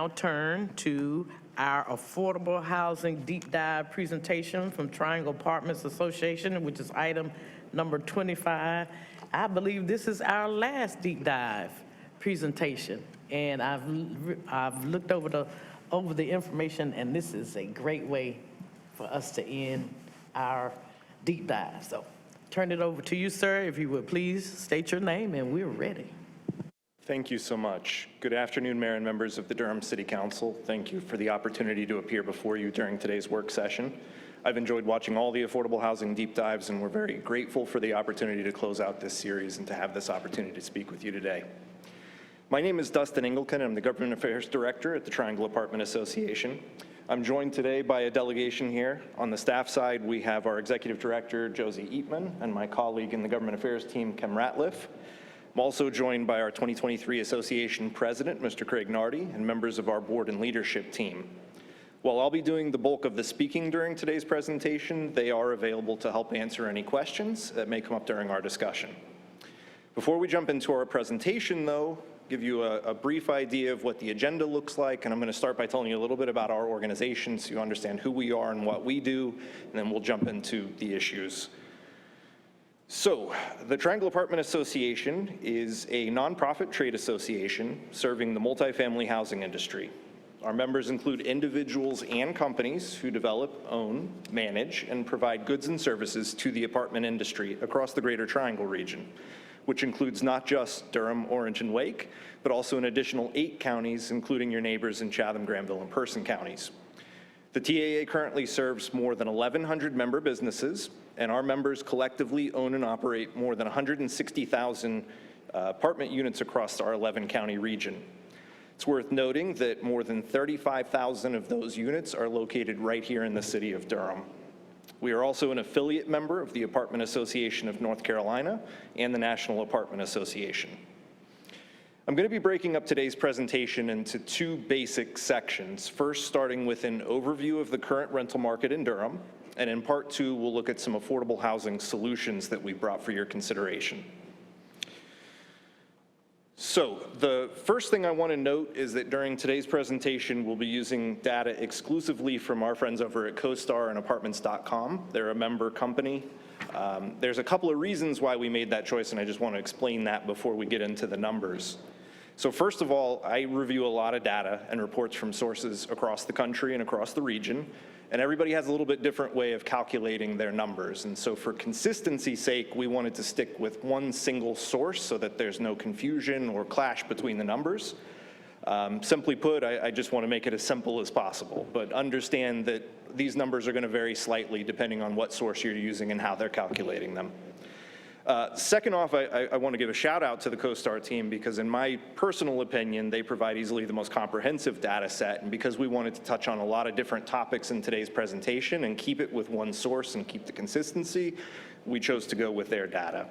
now turn to our affordable housing deep dive presentation from Triangle Apartments Association, which is item number 25. I believe this is our last deep dive presentation, and I've looked over the information, and this is a great way for us to end our deep dive. So turn it over to you, sir. If you would please state your name, and we're ready. Thank you so much. Good afternoon, Mayor and members of the Durham City Council. Thank you for the opportunity to appear before you during today's work session. I've enjoyed watching all the affordable housing deep dives, and we're very grateful for the opportunity to close out this series and to have this opportunity to speak with you today. My name is Dustin Engelken. I'm the Government Affairs Director at the Triangle Apartment Association. I'm joined today by a delegation here. On the staff side, we have our Executive Director, Josie Eatman, and my colleague in the Government Affairs team, Kim Ratliff. I'm also joined by our 2023 Association President, Mr. Craig Nardi, and members of our board and leadership team. While I'll be doing the bulk of the speaking during today's presentation, they are available to help answer any questions that may come up during our discussion. Before we jump into our presentation, though, give you a brief idea of what the agenda looks like, and I'm going to start by telling you a little bit about our organization so you understand who we are and what we do, and then we'll jump into the issues. So, the Triangle Apartment Association is a nonprofit trade association serving the multifamily housing industry. Our members include individuals and companies who develop, own, manage, and provide goods and services to the apartment industry across the Greater Triangle region, which includes not just Durham, Orange, and Wake, but also an additional 8 counties, including your neighbors in Chatham, Granville, and Person counties. The TAA currently serves more than 1,100 member businesses, and our members collectively own and operate more than 160,000 apartment units across our 11-county region. It's worth noting that more than 35,000 of those units are located right here in the city of Durham. We are also an affiliate member of the Apartment Association of North Carolina and the National Apartment Association. I'm going to be breaking up today's presentation into 2 basic sections. First, starting with an overview of the current rental market in Durham, and in part 2, we'll look at some affordable housing solutions that we brought for your consideration. So, the first thing I want to note is that during today's presentation, we'll be using data exclusively from our friends over at CoStar and Apartments.com. They're a member company. There's a couple of reasons why we made that choice, and I just want to explain that before we get into the numbers. So first of all, I review a lot of data and reports from sources across the country and across the region, and everybody has a little bit different way of calculating their numbers. And so for consistency's sake, we wanted to stick with one single source so that there's no confusion or clash between the numbers. Simply put, I just want to make it as simple as possible, but understand that these numbers are going to vary slightly depending on what source you're using and how they're calculating them. Second off, I want to give a shout out to the CoStar team because in my personal opinion, they provide easily the most comprehensive data set, and because we wanted to touch on a lot of different topics in today's presentation and keep it with one source and keep the consistency, we chose to go with their data.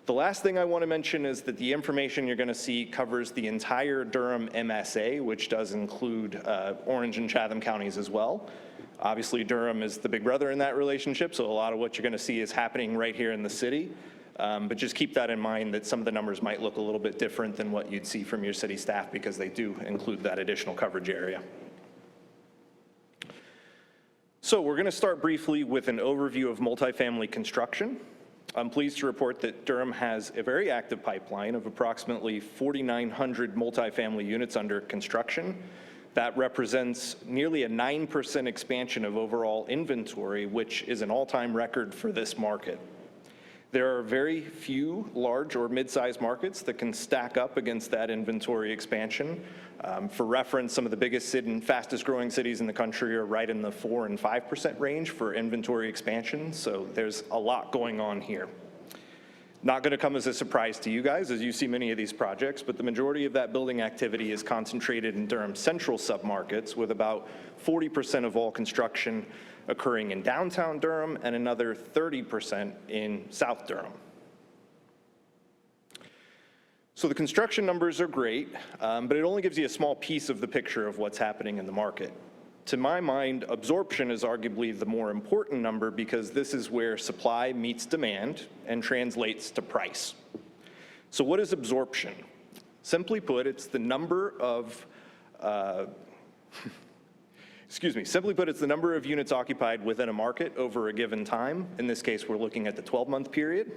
The last thing I want to mention is that the information you're going to see covers the entire Durham MSA, which does include Orange and Chatham counties as well. Obviously, Durham is the big brother in that relationship, so a lot of what you're going to see is happening right here in the city. But just keep that in mind that some of the numbers might look a little bit different than what you'd see from your city staff because they do include that additional coverage area. So we're going to start briefly with an overview of multifamily construction. I'm pleased to report that Durham has a very active pipeline of approximately 4,900 multifamily units under construction. That represents nearly a 9% expansion of overall inventory, which is an all-time record for this market. There are very few large or mid-sized markets that can stack up against that inventory expansion. For reference, some of the biggest and fastest growing cities in the country are right in the 4% and 5% range for inventory expansion, so there's a lot going on here. Not going to come as a surprise to you guys as you see many of these projects, but the majority of that building activity is concentrated in Durham's central submarkets, with about 40% of all construction occurring in downtown Durham and another 30% in South Durham. So the construction numbers are great, but it only gives you a small piece of the picture of what's happening in the market. To my mind, absorption is arguably the more important number because this is where supply meets demand and translates to price. So what is absorption? Simply put, it's the number of Simply put, it's the number of units occupied within a market over a given time. In this case, we're looking at the 12-month period.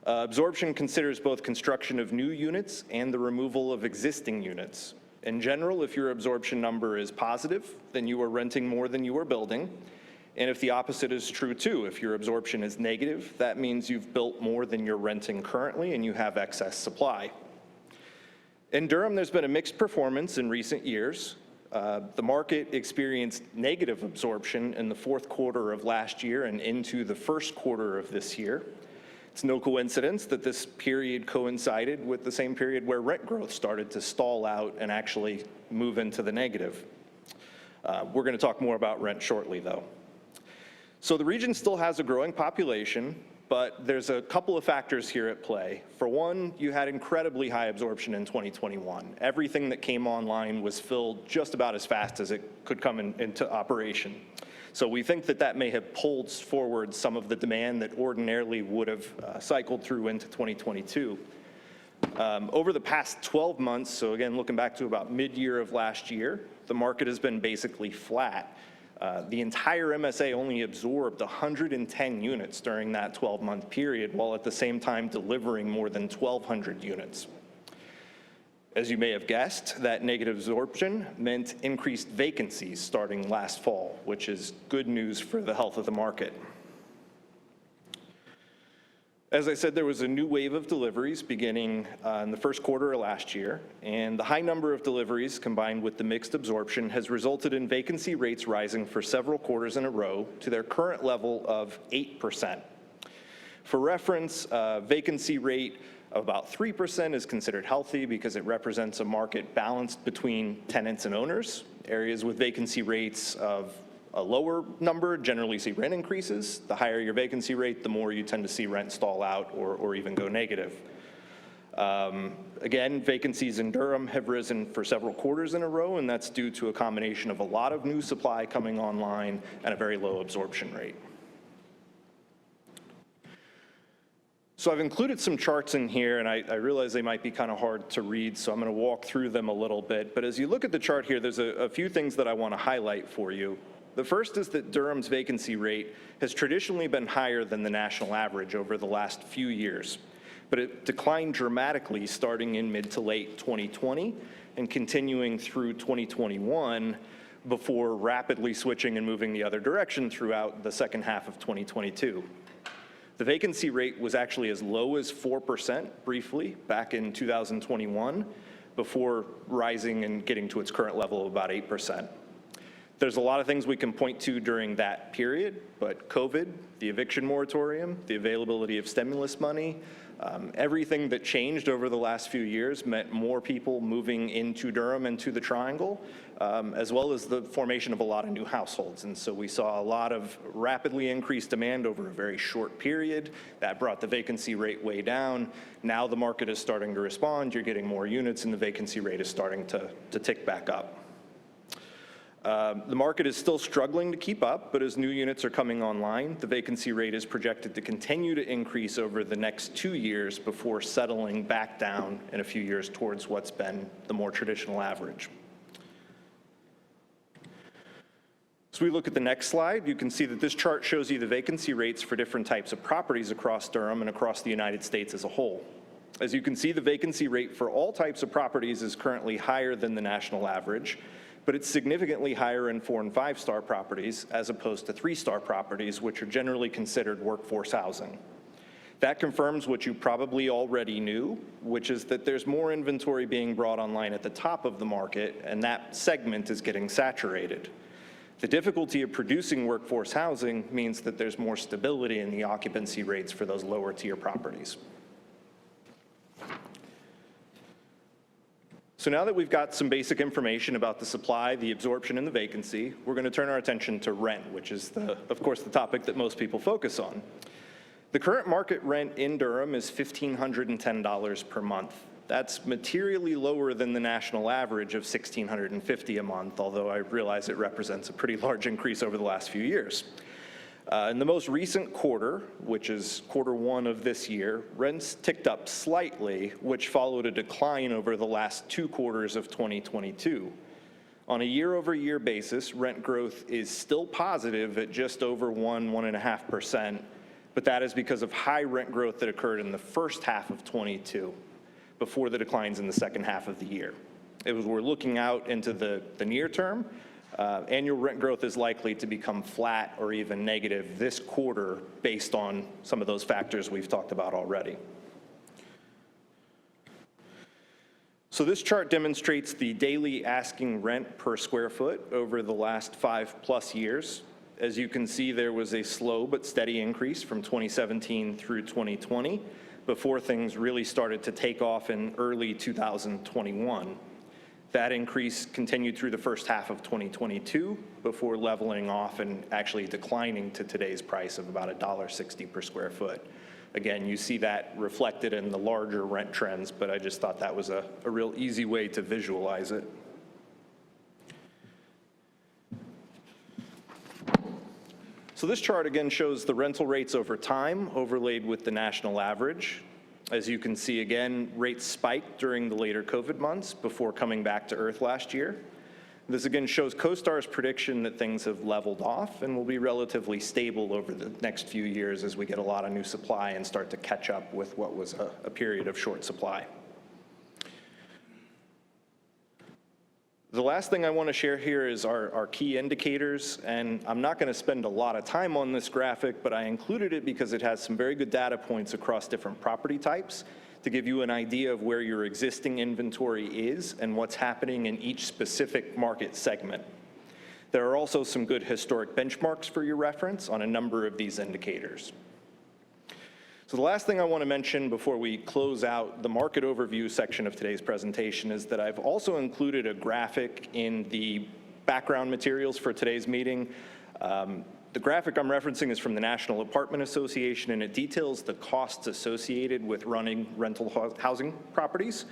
Absorption considers both construction of new units and the removal of existing units. In general, if your absorption number is positive, then you are renting more than you are building. And if the opposite is true too, if your absorption is negative, that means you've built more than you're renting currently and you have excess supply. In Durham, there's been a mixed performance in recent years. The market experienced negative absorption in the fourth quarter of last year and into the first quarter of this year. It's no coincidence that this period coincided with the same period where rent growth started to stall out and actually move into the negative. We're going to talk more about rent shortly, though. So the region still has a growing population, but there's a couple of factors here at play. For one, you had incredibly high absorption in 2021. Everything that came online was filled just about as fast as it could come into operation. So we think that that may have pulled forward some of the demand that ordinarily would have cycled through into 2022. Over the past 12 months, so again, looking back to about mid-year of last year, the market has been basically flat. The entire MSA only absorbed 110 units during that 12-month period, while at the same time delivering more than 1,200 units. As you may have guessed, that negative absorption meant increased vacancies starting last fall, which is good news for the health of the market. As I said, there was a new wave of deliveries beginning in the first quarter of last year, and the high number of deliveries combined with the mixed absorption has resulted in vacancy rates rising for several quarters in a row to their current level of 8%. For reference, vacancy rate of about 3% is considered healthy because it represents a market balanced between tenants and owners. Areas with vacancy rates of a lower number generally see rent increases. The higher your vacancy rate, the more you tend to see rent stall out or even go negative. Again, vacancies in Durham have risen for several quarters in a row, and that's due to a combination of a lot of new supply coming online and a very low absorption rate. So I've included some charts in here, and I realize they might be kind of hard to read, so I'm going to walk through them a little bit. But as you look at the chart here, there's a few things that I want to highlight for you. The first is that Durham's vacancy rate has traditionally been higher than the national average over the last few years, but it declined dramatically starting in mid to late 2020 and continuing through 2021 before rapidly switching and moving the other direction throughout the second half of 2022. The vacancy rate was actually as low as 4% briefly back in 2021 before rising and getting to its current level of about 8%. There's a lot of things we can point to during that period, but COVID, the eviction moratorium, the availability of stimulus money, everything that changed over the last few years meant more people moving into Durham and to the Triangle, as well as the formation of a lot of new households. And so we saw a lot of rapidly increased demand over a very short period. That brought the vacancy rate way down. Now the market is starting to respond. You're getting more units, and the vacancy rate is starting to tick back up. The market is still struggling to keep up, but as new units are coming online, the vacancy rate is projected to continue to increase over the next 2 years before settling back down in a few years towards what's been the more traditional average. So we look at the next slide. You can see that this chart shows you the vacancy rates for different types of properties across Durham and across the United States as a whole. As you can see, the vacancy rate for all types of properties is currently higher than the national average, but it's significantly higher in 4- and 5-star properties as opposed to 3-star properties, which are generally considered workforce housing. That confirms what you probably already knew, which is that there's more inventory being brought online at the top of the market, and that segment is getting saturated. The difficulty of producing workforce housing means that there's more stability in the occupancy rates for those lower tier properties. So now that we've got some basic information about the supply, the absorption, and the vacancy, we're going to turn our attention to rent, which is, of course, the topic that most people focus on. The current market rent in Durham is $1,510 per month. That's materially lower than the national average of $1,650 a month, although I realize it represents a pretty large increase over the last few years. In the most recent quarter, which is Q1 of this year, rents ticked up slightly, which followed a decline over the last 2 quarters of 2022. On a year-over-year basis, rent growth is still positive at just over 1.5%, but that is because of high rent growth that occurred in the first half of 22, before the declines in the second half of the year. As we're looking out into the near term, annual rent growth is likely to become flat or even negative this quarter based on some of those factors we've talked about already. So this chart demonstrates the daily asking rent per square foot over the last 5+ years. As you can see, there was a slow but steady increase from 2017 through 2020 before things really started to take off in early 2021. That increase continued through the first half of 2022 before leveling off and actually declining to today's price of about $1.60 per square foot. Again, you see that reflected in the larger rent trends, but I just thought that was a real easy way to visualize it. So this chart again shows the rental rates over time overlaid with the national average. As you can see again, rates spiked during the later COVID months before coming back to earth last year. This again shows CoStar's prediction that things have leveled off and will be relatively stable over the next few years as we get a lot of new supply and start to catch up with what was a period of short supply. The last thing I want to share here is our key indicators, and I'm not going to spend a lot of time on this graphic, but I included it because it has some very good data points across different property types to give you an idea of where your existing inventory is and what's happening in each specific market segment. There are also some good historic benchmarks for your reference on a number of these indicators. So the last thing I want to mention before we close out the market overview section of today's presentation is that I've also included a graphic in the background materials for today's meeting. The graphic I'm referencing is from the National Apartment Association, and it details the costs associated with running rental housing properties.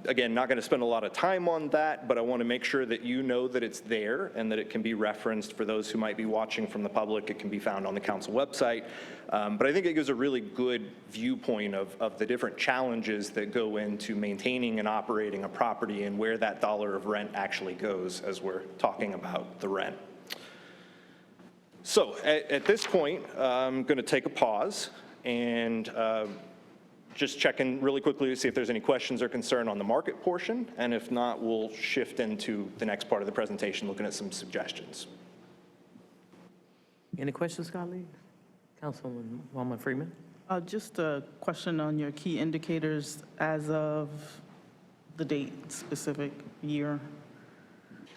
Again, not going to spend a lot of time on that, but I want to make sure that you know that it's there and that it can be referenced for those who might be watching from the public. It can be found on the council website. But I think it gives a really good viewpoint of the different challenges that go into maintaining and operating a property and where that dollar of rent actually goes as we're talking about the rent. So at this point, I'm going to take a pause and just check in really quickly to see if there's any questions or concern on the market portion, and if not, we'll shift into the next part of the presentation, looking at some suggestions. Any questions, colleagues? Councilwoman Freeman? Just a question on your key indicators as of the date, specific year.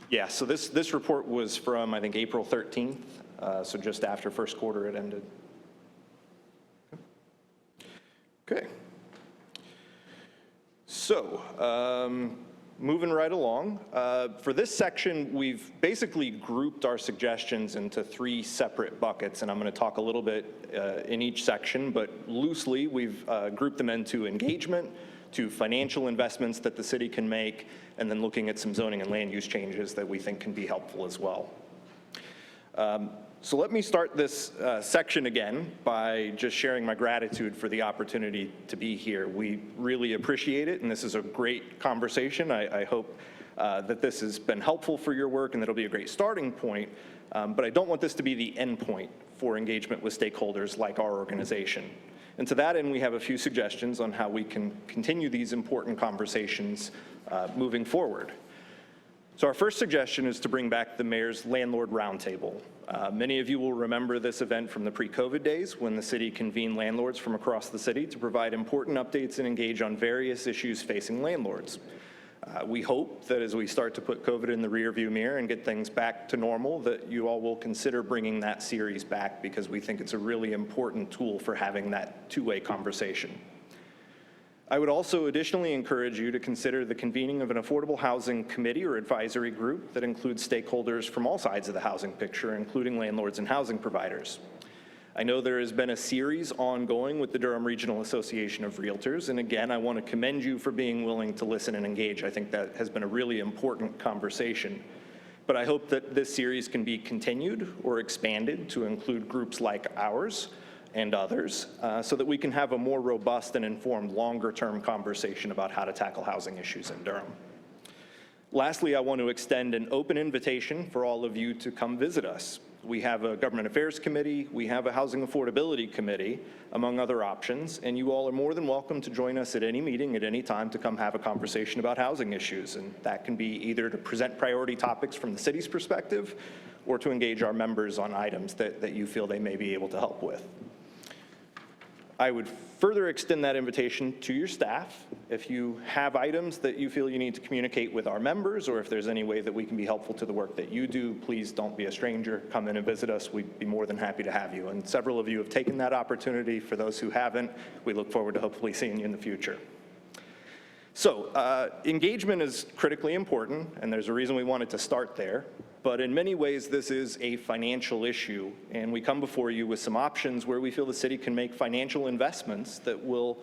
Yeah, so this report was from, I think, April 13th, so just after first quarter it ended. Okay. So, moving right along, for this section, we've basically grouped our suggestions into 3 separate buckets, and I'm going to talk a little bit in each section, but loosely we've grouped them into engagement, to financial investments that the city can make, and then looking at some zoning and land use changes that we think can be helpful as well. So let me start this section again by just sharing my gratitude for the opportunity to be here. We really appreciate it, and this is a great conversation. I hope that this has been helpful for your work and that it'll be a great starting point, but I don't want this to be the end point for engagement with stakeholders like our organization. And to that end, we have a few suggestions on how we can continue these important conversations moving forward. So our first suggestion is to bring back the Mayor's Landlord Roundtable. Many of you will remember this event from the pre-COVID days when the city convened landlords from across the city to provide important updates and engage on various issues facing landlords. We hope that as we start to put COVID in the rearview mirror and get things back to normal, that you all will consider bringing that series back because we think it's a really important tool for having that two-way conversation. I would also additionally encourage you to consider the convening of an affordable housing committee or advisory group that includes stakeholders from all sides of the housing picture, including landlords and housing providers. I know there has been a series ongoing with the Durham Regional Association of Realtors, and again, I want to commend you for being willing to listen and engage. I think that has been a really important conversation. but I hope that this series can be continued or expanded to include groups like ours and others, so that we can have a more robust and informed longer-term conversation about how to tackle housing issues in Durham. Lastly, I want to extend an open invitation for all of you to come visit us. We have a Government Affairs Committee, we have a Housing Affordability Committee, among other options, and you all are more than welcome to join us at any meeting at any time to come have a conversation about housing issues. And that can be either to present priority topics from the city's perspective or to engage our members on items that you feel they may be able to help with. I would further extend that invitation to your staff. If you have items that you feel you need to communicate with our members, or if there's any way that we can be helpful to the work that you do, please don't be a stranger. Come in and visit us. We'd be more than happy to have you. And several of you have taken that opportunity. For those who haven't, we look forward to hopefully seeing you in the future. So engagement is critically important, and there's a reason we wanted to start there. But in many ways, this is a financial issue, and we come before you with some options where we feel the city can make financial investments that will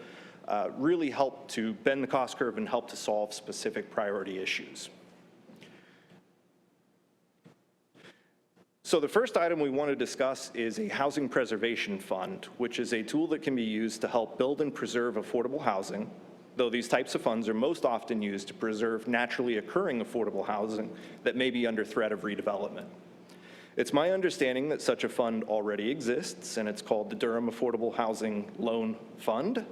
really help to bend the cost curve and help to solve specific priority issues. So the first item we want to discuss is a housing preservation fund, which is a tool that can be used to help build and preserve affordable housing, though these types of funds are most often used to preserve naturally occurring affordable housing that may be under threat of redevelopment. It's my understanding that such a fund already exists, and it's called the Durham Affordable Housing Loan Fund,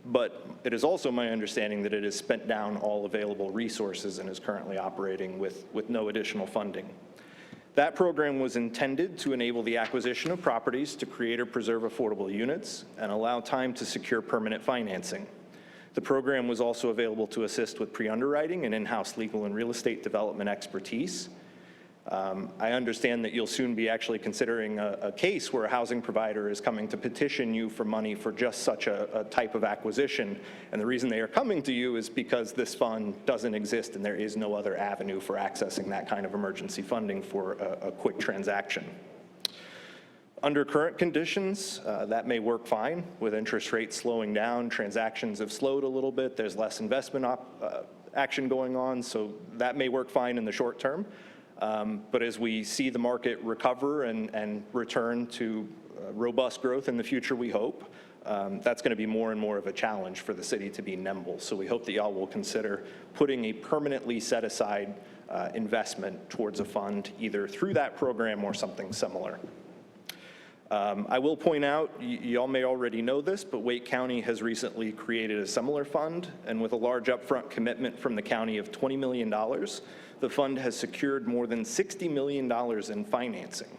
but it is also my understanding that it has spent down all available resources and is currently operating with no additional funding. That program was intended to enable the acquisition of properties to create or preserve affordable units and allow time to secure permanent financing. The program was also available to assist with pre-underwriting and in-house legal and real estate development expertise. I understand that you'll soon be actually considering a case where a housing provider is coming to petition you for money for just such a type of acquisition. And the reason they are coming to you is because this fund doesn't exist and there is no other avenue for accessing that kind of emergency funding for a quick transaction. Under current conditions, that may work fine. With interest rates slowing down, transactions have slowed a little bit, there's less investment action going on, so that may work fine in the short term. But as we see the market recover and return to robust growth in the future, we hope, that's going to be more and more of a challenge for the city to be nimble. So we hope that y'all will consider putting a permanently set aside investment towards a fund, either through that program or something similar. I will point out, y'all may already know this, but Wake County has recently created a similar fund, and with a large upfront commitment from the county of $20 million, the fund has secured more than $60 million in financing.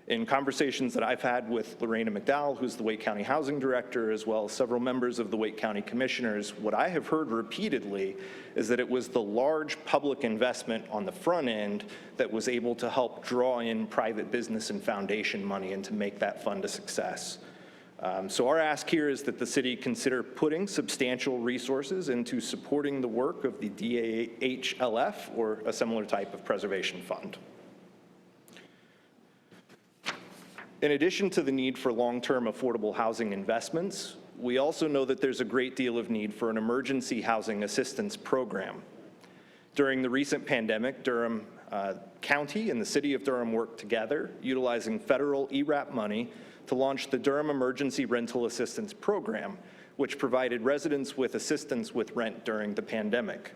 In conversations that I've had with Lorena McDowell, who's the Wake County Housing Director, as well as several members of the Wake County Commissioners, what I have heard repeatedly is that it was the large public investment on the front end that was able to help draw in private business and foundation money and to make that fund a success. So our ask here is that the city consider putting substantial resources into supporting the work of the DAHLF or a similar type of preservation fund. In addition to the need for long-term affordable housing investments, we also know that there's a great deal of need for an emergency housing assistance program. During the recent pandemic, Durham County and the City of Durham worked together, utilizing federal ERAP money to launch the Durham Emergency Rental Assistance Program, which provided residents with assistance with rent during the pandemic.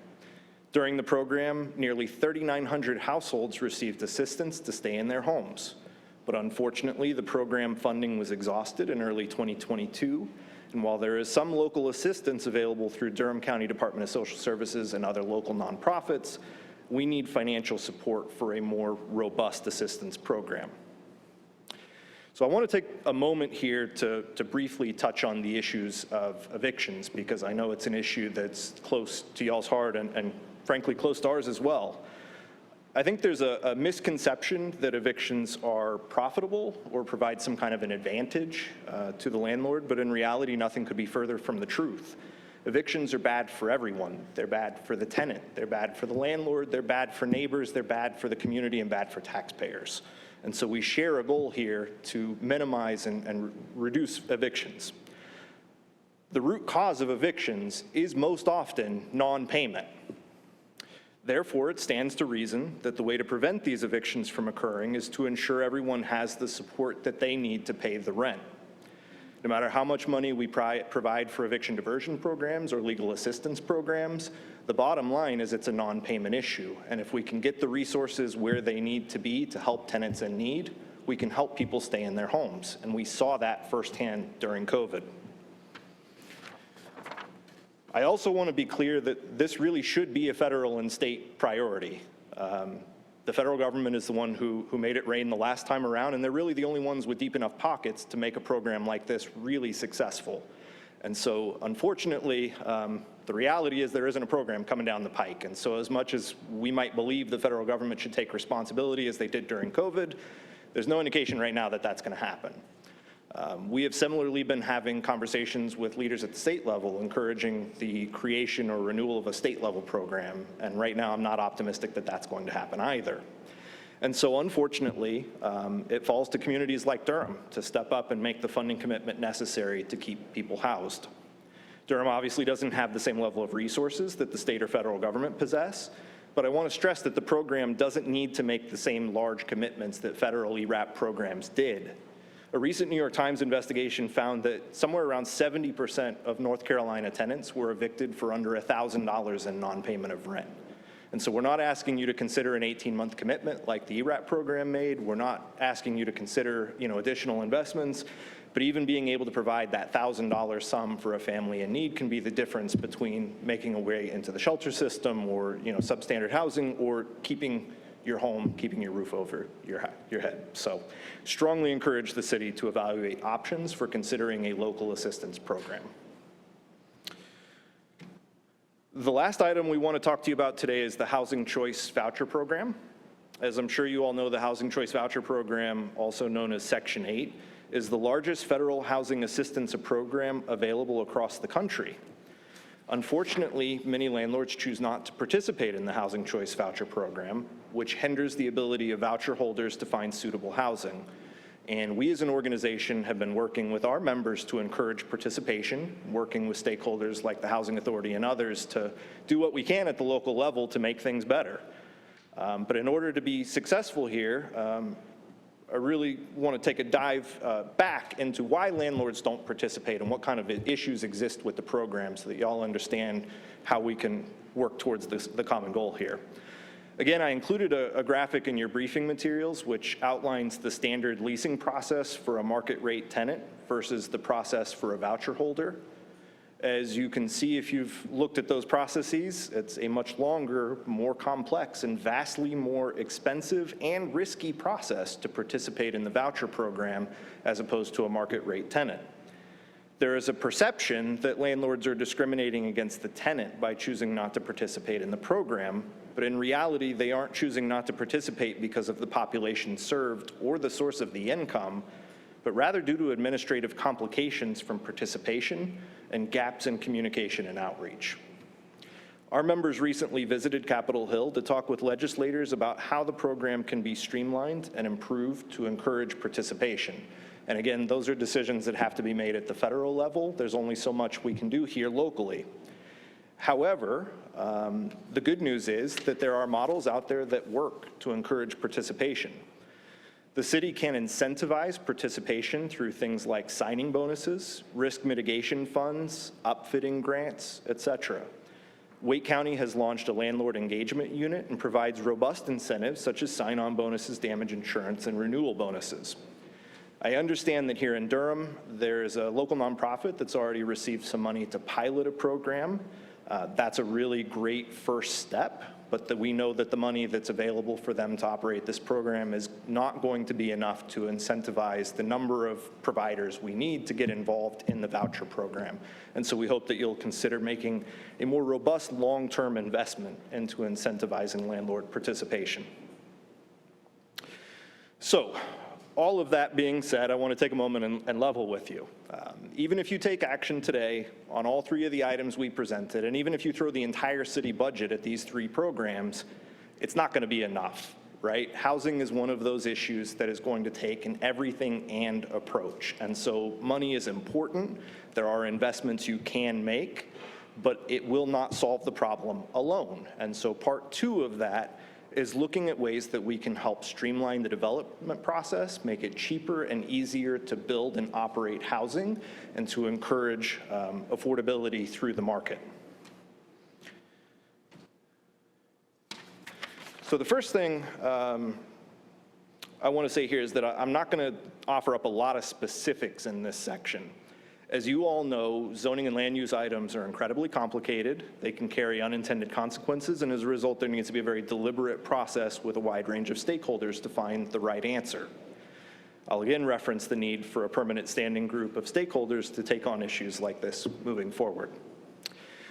During the program, nearly 3,900 households received assistance to stay in their homes. But unfortunately, the program funding was exhausted in early 2022, and while there is some local assistance available through Durham County Department of Social Services and other local nonprofits, we need financial support for a more robust assistance program. So I want to take a moment here to briefly touch on the issues of evictions, because I know it's an issue that's close to y'all's heart and frankly close to ours as well. I think there's a misconception that evictions are profitable or provide some kind of an advantage to the landlord, but in reality, nothing could be further from the truth. Evictions are bad for everyone. They're bad for the tenant, they're bad for the landlord, they're bad for neighbors, they're bad for the community, and bad for taxpayers. And so we share a goal here to minimize and reduce evictions. The root cause of evictions is most often non-payment. Therefore, it stands to reason that the way to prevent these evictions from occurring is to ensure everyone has the support that they need to pay the rent. No matter how much money we provide for eviction diversion programs or legal assistance programs, the bottom line is it's a non-payment issue. And if we can get the resources where they need to be to help tenants in need, we can help people stay in their homes. And we saw that firsthand during COVID. I also want to be clear that this really should be a federal and state priority. The federal government is the one who made it rain the last time around, and they're really the only ones with deep enough pockets to make a program like this really successful. And so, unfortunately, the reality is there isn't a program coming down the pike. And so as much as we might believe the federal government should take responsibility as they did during COVID, there's no indication right now that that's going to happen. We have similarly been having conversations with leaders at the state level, encouraging the creation or renewal of a state-level program, and right now I'm not optimistic that that's going to happen either. And so unfortunately, it falls to communities like Durham to step up and make the funding commitment necessary to keep people housed. Durham obviously doesn't have the same level of resources that the state or federal government possess, but I want to stress that the program doesn't need to make the same large commitments that federal ERAP programs did. A recent New York Times investigation found that somewhere around 70% of North Carolina tenants were evicted for under $1,000 in non-payment of rent. And so we're not asking you to consider an 18-month commitment like the ERAP program made. We're not asking you to consider, additional investments, but even being able to provide that $1,000 sum for a family in need can be the difference between making a way into the shelter system or, substandard housing, or keeping your home, keeping your roof over your head. So strongly encourage the city to evaluate options for considering a local assistance program. The last item we want to talk to you about today is the Housing Choice Voucher Program. As I'm sure you all know, the Housing Choice Voucher Program, also known as Section 8, is the largest federal housing assistance program available across the country. Unfortunately, many landlords choose not to participate in the Housing Choice Voucher Program, which hinders the ability of voucher holders to find suitable housing. And we as an organization have been working with our members to encourage participation, working with stakeholders like the Housing Authority and others to do what we can at the local level to make things better. But in order to be successful here, I really want to take a dive back into why landlords don't participate and what kind of issues exist with the program so that y'all understand how we can work towards the common goal here. Again, I included a graphic in your briefing materials which outlines the standard leasing process for a market rate tenant versus the process for a voucher holder. As you can see, if you've looked at those processes, it's a much longer, more complex, and vastly more expensive and risky process to participate in the voucher program as opposed to a market rate tenant. There is a perception that landlords are discriminating against the tenant by choosing not to participate in the program, but in reality, they aren't choosing not to participate because of the population served or the source of the income, but rather due to administrative complications from participation and gaps in communication and outreach. Our members recently visited Capitol Hill to talk with legislators about how the program can be streamlined and improved to encourage participation. And again, those are decisions that have to be made at the federal level. There's only so much we can do here locally. However, the good news is that there are models out there that work to encourage participation. The city can incentivize participation through things like signing bonuses, risk mitigation funds, upfitting grants, etc. Wake County has launched a landlord engagement unit and provides robust incentives such as sign-on bonuses, damage insurance, and renewal bonuses. I understand that here in Durham, there's a local nonprofit that's already received some money to pilot a program. That's a really great first step, but we know that the money that's available for them to operate this program is not going to be enough to incentivize the number of providers we need to get involved in the voucher program. And so we hope that you'll consider making a more robust long-term investment into incentivizing landlord participation. So, all of that being said, I want to take a moment and level with you. Even if you take action today on all three of the items we presented, and even if you throw the entire city budget at these three programs, it's not going to be enough, right? Housing is one of those issues that is going to take an everything and approach. And so money is important. There are investments you can make, but it will not solve the problem alone. And so part 2 of that is looking at ways that we can help streamline the development process, make it cheaper and easier to build and operate housing, and to encourage affordability through the market. So the first thing I want to say here is that I'm not going to offer up a lot of specifics in this section. As you all know, zoning and land use items are incredibly complicated. They can carry unintended consequences, and as a result, there needs to be a very deliberate process with a wide range of stakeholders to find the right answer. I'll again reference the need for a permanent standing group of stakeholders to take on issues like this moving forward.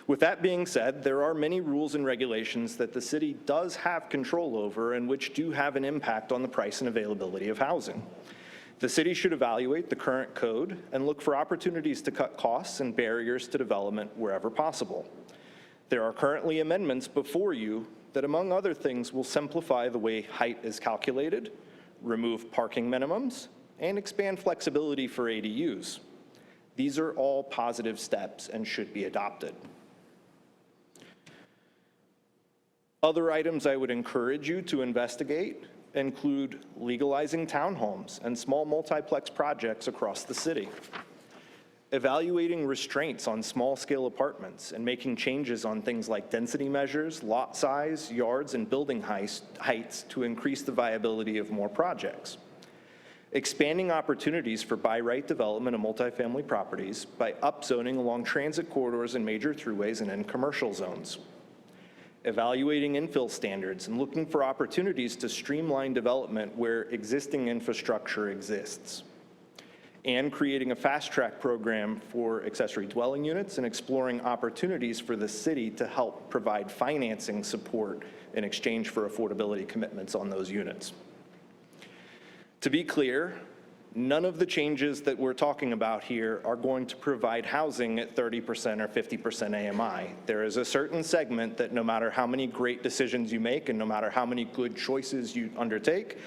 With that being said, there are many rules and regulations that the city does have control over and which do have an impact on the price and availability of housing. The city should evaluate the current code and look for opportunities to cut costs and barriers to development wherever possible. There are currently amendments before you that, among other things, will simplify the way height is calculated, remove parking minimums, and expand flexibility for ADUs. These are all positive steps and should be adopted. Other items I would encourage you to investigate include legalizing townhomes and small multiplex projects across the city, evaluating restraints on small-scale apartments and making changes on things like density measures, lot size, yards, and building heights to increase the viability of more projects, expanding opportunities for by-right development of multifamily properties by upzoning along transit corridors and major throughways and in commercial zones, evaluating infill standards and looking for opportunities to streamline development where existing infrastructure exists, and creating a fast-track program for accessory dwelling units and exploring opportunities for the city to help provide financing support in exchange for affordability commitments on those units. To be clear, none of the changes that we're talking about here are going to provide housing at 30% or 50% AMI. There is a certain segment that no matter how many great decisions you make and no matter how many good choices you undertake,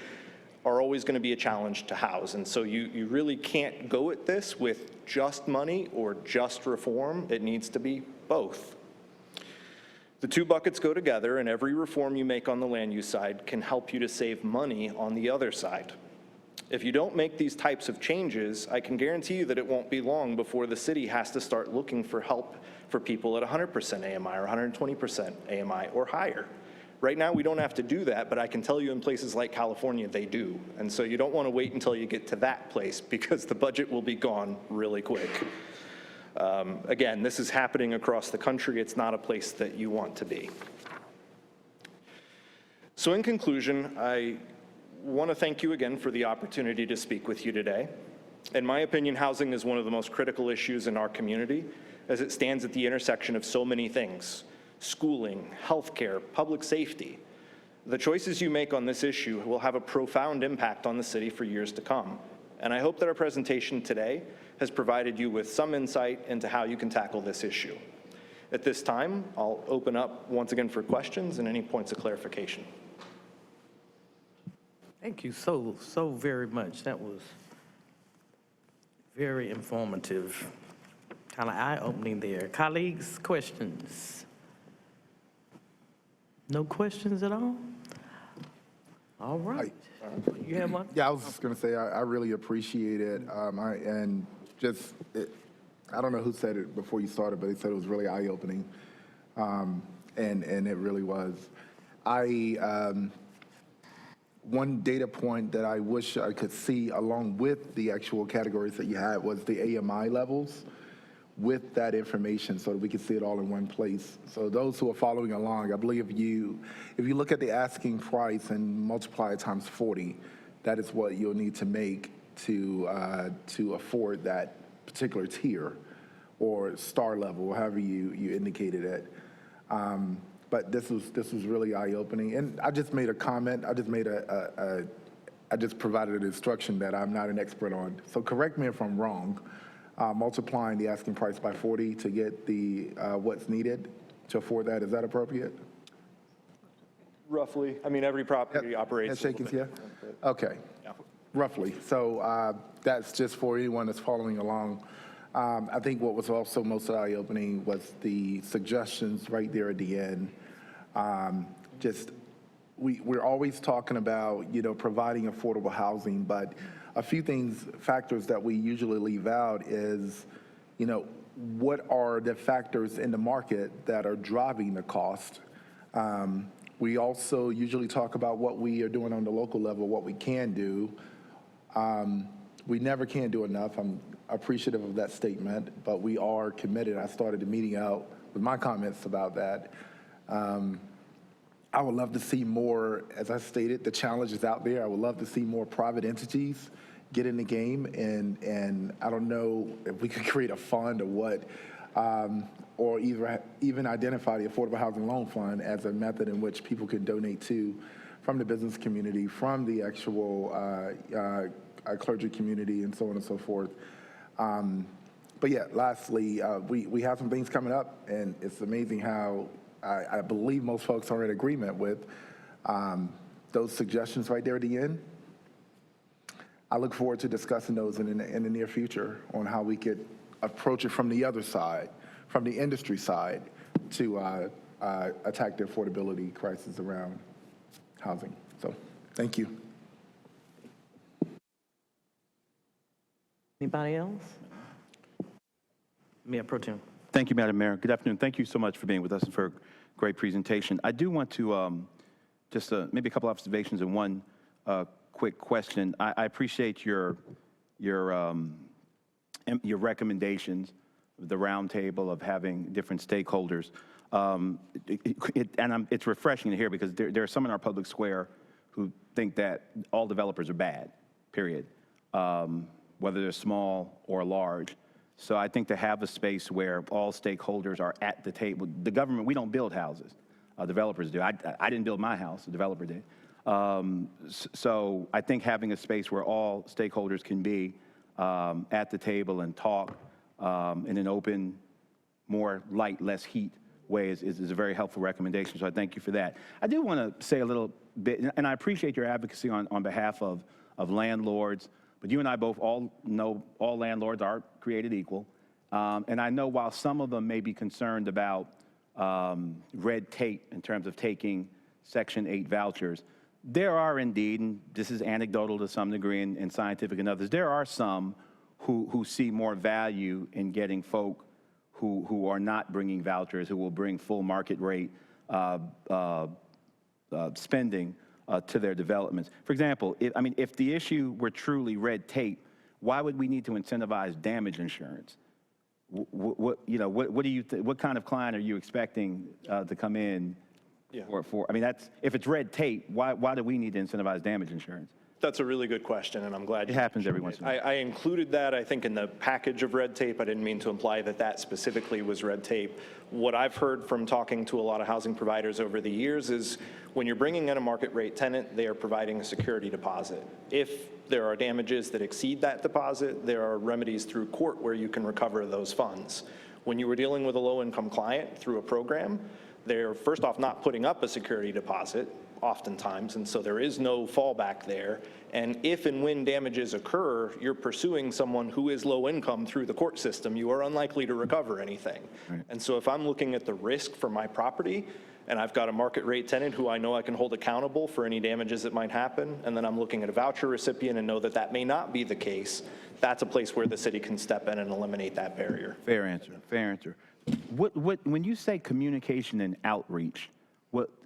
are always going to be a challenge to house. And so you really can't go at this with just money or just reform. It needs to be both. The two buckets go together, and every reform you make on the land use side can help you to save money on the other side. If you don't make these types of changes, I can guarantee you that it won't be long before the city has to start looking for help for people at 100% AMI or 120% AMI or higher. Right now, we don't have to do that, but I can tell you in places like California, they do. And so you don't want to wait until you get to that place because the budget will be gone really quick. Again, this is happening across the country. It's not a place that you want to be. So in conclusion, I want to thank you again for the opportunity to speak with you today. In my opinion, housing is one of the most critical issues in our community as it stands at the intersection of so many things: schooling, healthcare, public safety. The choices you make on this issue will have a profound impact on the city for years to come. And I hope that our presentation today has provided you with some insight into how you can tackle this issue. At this time, I'll open up once again for questions and any points of clarification. Thank you so very much. That was very informative, kind of eye-opening there. Colleagues, questions? No questions at all? All right. You have one? Yeah, I was just going to say I really appreciate it. I don't know who said it before you started, but they said it was really eye-opening, and it really was. One data point that I wish I could see along with the actual categories that you had was the AMI levels with that information so that we could see it all in one place. So those who are following along, I believe if you look at the asking price and multiply it times 40, that is what you'll need to make to afford that particular tier or star level, however you indicated it. But this was really eye-opening. And I just made a comment. I just provided an instruction that I'm not an expert on. So correct me if I'm wrong. Multiplying the asking price by 40 to get the what's needed to afford that, is that appropriate? Roughly. I mean, every property operates a little bit. Okay. Yeah. Roughly. So that's just for anyone that's following along. I think what was also most eye-opening was the suggestions right there at the end. We're always talking about, providing affordable housing, but a few factors that we usually leave out is, what are the factors in the market that are driving the cost? We also usually talk about what we are doing on the local level, what we can do. We never can do enough. I'm appreciative of that statement, but we are committed. I started the meeting out with my comments about that. I would love to see more, as I stated, the challenge is out there. I would love to see more private entities get in the game, and I don't know if we could create a fund or what, or even identify the Affordable Housing Loan Fund as a method in which people could donate to from the business community, from the actual clergy community, and so on and so forth. But yeah, lastly, we have some things coming up, and it's amazing how I believe most folks are in agreement with those suggestions right there at the end. I look forward to discussing those in the near future on how we could approach it from the other side, from the industry side, to attack the affordability crisis around housing. So, thank you. Anybody else? Mayor Pro Tem. Thank you, Madam Mayor. Good afternoon. Thank you so much for being with us and for a great presentation. I do want to just maybe a couple observations and one quick question. I appreciate your recommendations, the roundtable of having different stakeholders. It's refreshing to hear because there are some in our public square who think that all developers are bad, period, whether they're small or large. So I think to have a space where all stakeholders are at the table. The government, we don't build houses. Developers do. I didn't build my house. The developer did. So I think having a space where all stakeholders can be at the table and talk in an open, more light, less heat way is a very helpful recommendation. So I thank you for that. I do want to say a little bit, and I appreciate your advocacy on behalf of landlords. But you and I both all know all landlords are created equal. And I know while some of them may be concerned about red tape in terms of taking Section 8 vouchers, there are indeed, and this is anecdotal to some degree and scientific and others, there are some who see more value in getting folk who are not bringing vouchers, who will bring full market rate spending to their developments. For example, if the issue were truly red tape, why would we need to incentivize damage insurance? What do you what kind of client are you expecting to come in? Yeah. That's if it's red tape, why do we need to incentivize damage insurance? That's a really good question, and I'm glad It happens every once in a while. I included that, I think, in the package of red tape. I didn't mean to imply that specifically was red tape. What I've heard from talking to a lot of housing providers over the years is when you're bringing in a market rate tenant, they are providing a security deposit. If there are damages that exceed that deposit, there are remedies through court where you can recover those funds. When you were dealing with a low-income client through a program, they're first off not putting up a security deposit oftentimes, and so there is no fallback there. And if and when damages occur, you're pursuing someone who is low income through the court system, you are unlikely to recover anything. Right. And so if I'm looking at the risk for my property, and I've got a market rate tenant who I know I can hold accountable for any damages that might happen, and then I'm looking at a voucher recipient and know that that may not be the case, that's a place where the city can step in and eliminate that barrier. Fair answer, fair answer. When you say communication and outreach,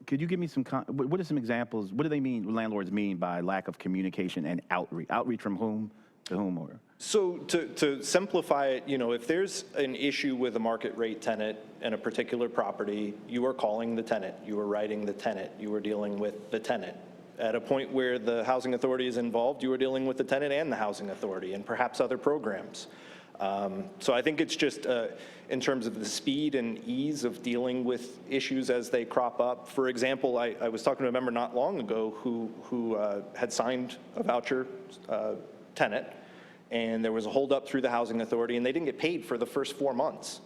could you give me what are some examples? What do they mean, landlords mean by lack of communication and outreach? Outreach from whom to whom? Or? So to simplify it, if there's an issue with a market rate tenant in a particular property, you are calling the tenant, you are writing the tenant, you are dealing with the tenant. At a point where the housing authority is involved, you are dealing with the tenant and the housing authority and perhaps other programs. So I think it's just in terms of the speed and ease of dealing with issues as they crop up. For example, I was talking to a member not long ago who had signed a voucher tenant, and there was a holdup through the housing authority, and they didn't get paid for the first 4 months.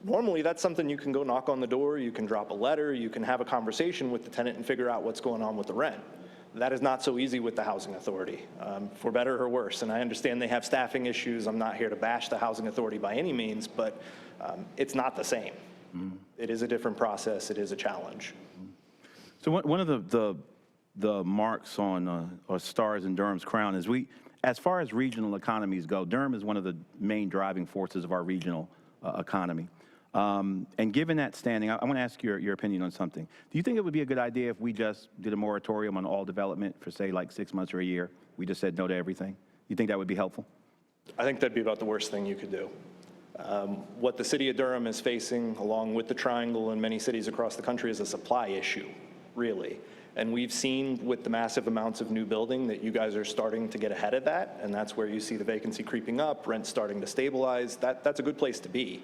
Normally, that's something you can go knock on the door, you can drop a letter, you can have a conversation with the tenant and figure out what's going on with the rent. That is not so easy with the Housing Authority, for better or worse. And I understand they have staffing issues. I'm not here to bash the Housing Authority by any means, but it's not the same. It is a different process. It is a challenge. So one of the marks on, or stars in Durham's crown is as far as regional economies go, Durham is one of the main driving forces of our regional economy. And given that standing, I want to ask your opinion on something. Do you think it would be a good idea if we just did a moratorium on all development for, say, like 6 months or a year? We just said no to everything? You think that would be helpful? I think that'd be about the worst thing you could do. What the city of Durham is facing, along with the Triangle and many cities across the country, is a supply issue, really. And we've seen with the massive amounts of new building that you guys are starting to get ahead of that, and that's where you see the vacancy creeping up, rent starting to stabilize. That's a good place to be.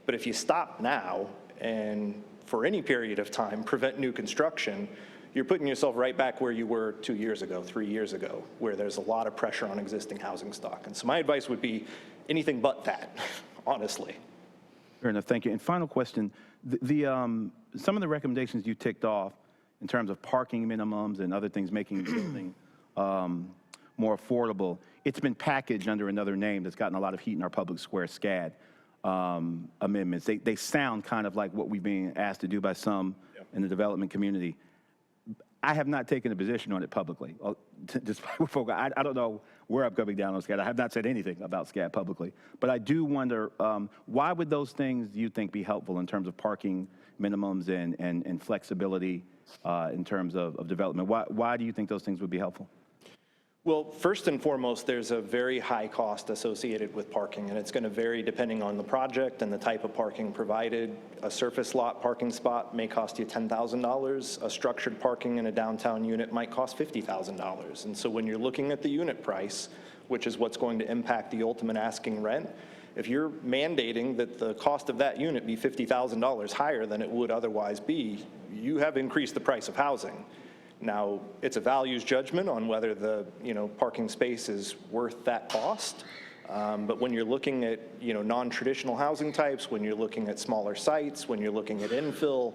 But if you stop now and for any period of time prevent new construction, you're putting yourself right back where you were 2 years ago, 3 years ago, where there's a lot of pressure on existing housing stock. And so my advice would be anything but that, honestly. Fair enough, thank you. And final question, some of the recommendations you ticked off in terms of parking minimums and other things making the building more affordable, it's been packaged under another name that's gotten a lot of heat in our public square, SCAD amendments. They sound kind of like what we've been asked to do by some in the development community. I have not taken a position on it publicly. I don't know where I'm coming down on SCAD. I have not said anything about SCAD publicly. But I do wonder, why would those things, you think, be helpful in terms of parking minimums and flexibility in terms of development? Why do you think those things would be helpful? Well, first and foremost, there's a very high cost associated with parking, and it's going to vary depending on the project and the type of parking provided. A surface lot parking spot may cost you $10,000. A structured parking in a downtown unit might cost $50,000. And so when you're looking at the unit price, which is what's going to impact the ultimate asking rent, if you're mandating that the cost of that unit be $50,000 higher than it would otherwise be, you have increased the price of housing. Now, it's a values judgment on whether the parking space is worth that cost. But when you're looking at non-traditional housing types, when you're looking at smaller sites, when you're looking at infill,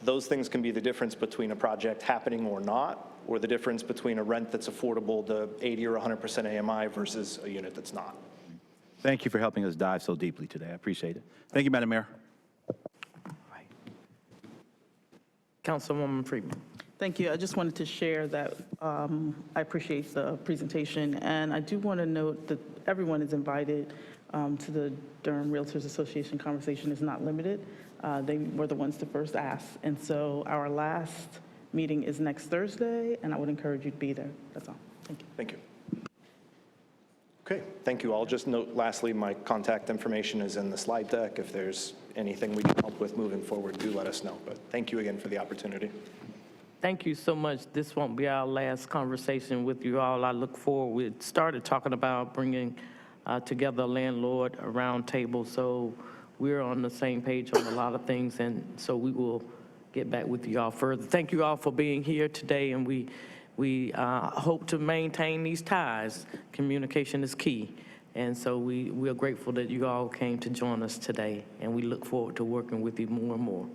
those things can be the difference between a project happening or not, or the difference between a rent that's affordable to 80 or 100% AMI versus a unit that's not. Thank you for helping us dive so deeply today. I appreciate it. Thank you, Madam Mayor. Councilwoman Freeman. Thank you. I just wanted to share that I appreciate the presentation, and I do want to note that everyone is invited to the Durham Realtors Association conversation. Is not limited. They were the ones to first ask, and so our last meeting is next Thursday, and I would encourage you to be there. That's all. Thank you. Thank you. Okay, thank you. I'll just note lastly, my contact information is in the slide deck. If there's anything we can help with moving forward, do let us know. But thank you again for the opportunity. Thank you so much. This won't be our last conversation with you all. I look forward. We started talking about bringing together a landlord roundtable, so we're on the same page on a lot of things, and so we will get back with you all further. Thank you all for being here today, and we hope to maintain these ties. Communication is key, and so we are grateful that you all came to join us today, and we look forward to working with you more and more.